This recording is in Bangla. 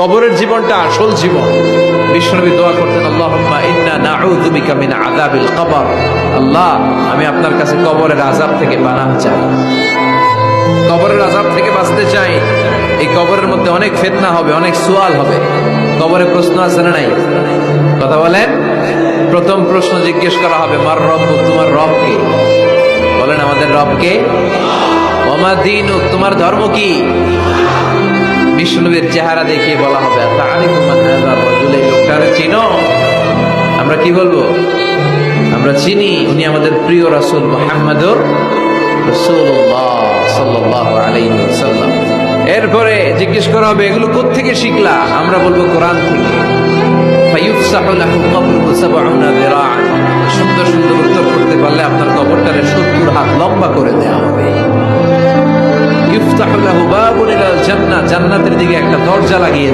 কবরের জীবনটা আসল জীবন। বিশ্বনবী দোয়া করতেন, আল্লাহুম্মা ইন্না নাউযু বিকা মিন আযাবিল কবর। আল্লাহ, আমি আপনার কাছে কবরের আযাব থেকে পানাহ চাই, কবরের আযাব থেকে বাঁচতে চাই। এই কবরের মধ্যে অনেক ফিতনা হবে, অনেক সুয়াল হবে। কবরে প্রশ্ন আছে না নাই? কথা বলেন। প্রথম প্রশ্ন জিজ্ঞেস করা হবে, মার রব্বুক, তোমার রব কে? বলেন, আমাদের রব কে? ওমা দীনুক, তোমার ধর্ম কি? বিষ্ণুনবীর চেহারা দেখিয়ে বলা হবে, তাআরিফু মান হাযা রাজুল, এই লোকটারে চিনো? আমরা কি বলবো? আমরা চিনি, উনি আমাদের প্রিয় রাসূল মুহাম্মদুর রাসূলুল্লাহ সাল্লাল্লাহু আলাইহি ওয়াসাল্লাম। এরপরে জিজ্ঞেস করা হবে, এগুলো কোত্থেকে শিখলা? আমরা বলবো কোরআন থেকে। ফায়ুফসাহু লাহু কবরুহু ৭০ যিরাআন, সুন্দর সুন্দর উত্তর করতে পারলে আপনার কবরটারে ৭০ হাত লম্বা করে দেয়া হবে। ইফতাহু লাহু বাবুন ইলাল জান্নাহ, জান্নাতের দিকে একটা দরজা লাগিয়ে